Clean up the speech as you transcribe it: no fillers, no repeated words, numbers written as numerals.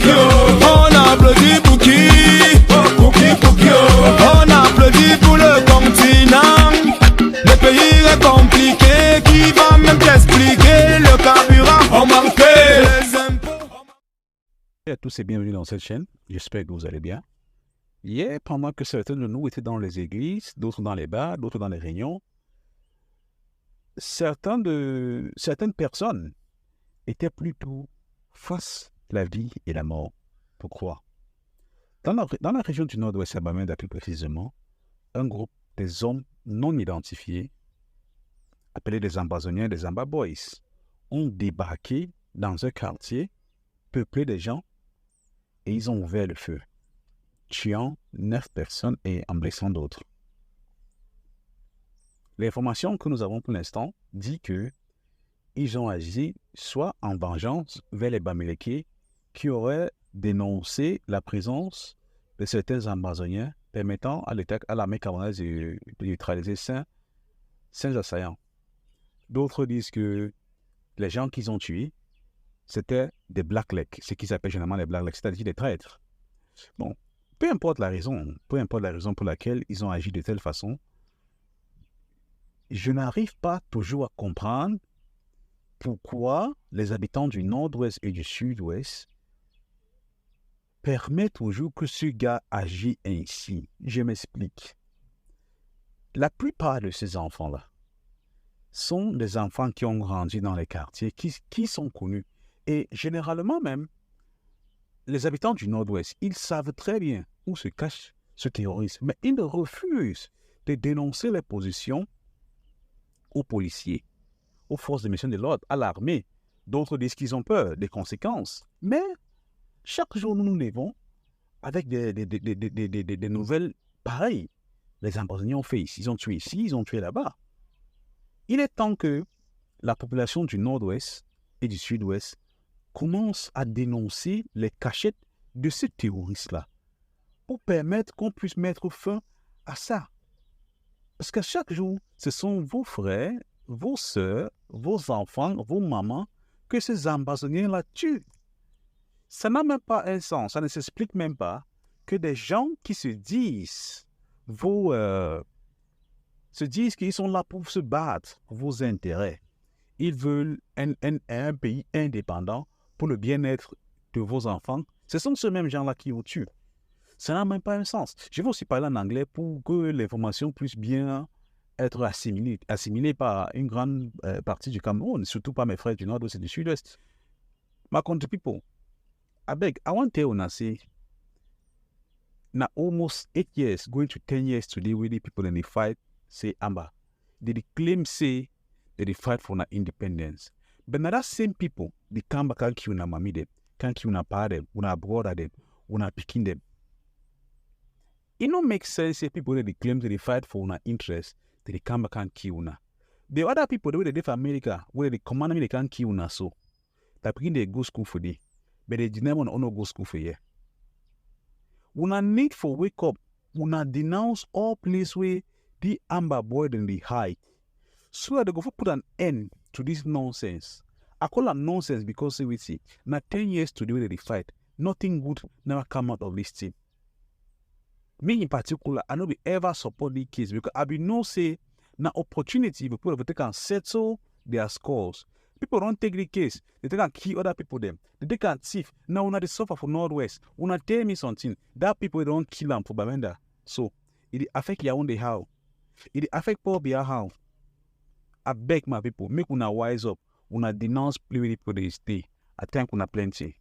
On applaudit pour qui? On applaudit pour le continent. Le pays est compliqué, qui va même t'expliquer? Le carburant, on manquait les impôts. Et à tous et bienvenue dans cette chaîne, j'espère que vous allez bien. Hier, pendant que certains de nous étaient dans les églises, d'autres dans les bars, d'autres dans les réunions, certaines personnes étaient plutôt face à la vie et la mort. Pourquoi? Dans la région du nord-ouest à Bamenda plus précisément, un groupe des hommes non identifiés, appelés des ambazoniens, des Amba Boys, ont débarqué dans un quartier peuplé de gens et ils ont ouvert le feu, tuant 9 personnes et en blessant d'autres. L'information que nous avons pour l'instant dit que ils ont agi soit en vengeance vers les Bamileke qui auraient dénoncé la présence de certains ambazoniens permettant à l'armée camerounaise de neutraliser cinq assaillants. D'autres disent que les gens qu'ils ont tués, c'était des blacklegs, ce qu'ils appellent généralement les blacklegs, c'est-à-dire des traîtres. Bon, peu importe la raison pour laquelle ils ont agi de telle façon, je n'arrive pas toujours à comprendre pourquoi les habitants du nord-ouest et du sud-ouest permettent toujours que ce gars agisse ainsi. Je m'explique. La plupart de ces enfants-là sont des enfants qui ont grandi dans les quartiers, qui sont connus. Et généralement même, les habitants du nord-ouest, ils savent très bien où se cache ce terrorisme, mais ils refusent de dénoncer les positions aux policiers, aux forces de mission de l'ordre, à l'armée. D'autres disent qu'ils ont peur des conséquences. Mais chaque jour, nous nous levons avec des nouvelles pareilles. Les ambazoniens ont fait ici, ils ont tué ici, ils ont tué là-bas. Il est temps que la population du nord-ouest et du sud-ouest commence à dénoncer les cachettes de ces terroristes-là pour permettre qu'on puisse mettre fin à ça. Parce que chaque jour, ce sont vos frères, vos sœurs, vos enfants, vos mamans que ces ambazoniens-là tuent. Ça n'a même pas un sens, ça ne s'explique même pas que des gens qui se disent qu'ils sont là pour se battre pour vos intérêts. Ils veulent un pays indépendant pour le bien-être de vos enfants. Ce sont ces mêmes gens-là qui vous tuent. Ça n'a même pas un sens. Je vais aussi parler en anglais pour que l'information puisse bien être assimilée par une grande partie du Cameroun, surtout par mes frères du nord-ouest et du sud-ouest. My country people, abeg, I want to tell una say, na almost 8 years, going to 10 years today, with the people in the fight, say Amba. They claim say that they fight for our independence. But now that same people, they come back and kill una mommy them, can kill una pa them, una brother them, una picking them. It don't make sense if people that they claim that they fight for our interest, that they come back and kill una. The other people, the way they live in America, where they command me, they can't kill una so. That begin they go school for day. But they deny want to go school for year. Una need for wake up. Una denounce all place where the Amba boy then they hide. So they go for put an end to this nonsense. I call it nonsense because say we see now 10 years to do they fight. Nothing good never come out of this team. Me in particular, I know we ever support the case because I be no say na opportunity people have take and settle their scores. People don't take the case. They take and kill other people them. They take and thief. Now una they suffer for Northwest. Una tell me something. That people don't kill them for Bamenda. So it affect your own the how. It affect poor be how. I beg my people, make una wise up. Una denounce play with people they stay. I think una plenty.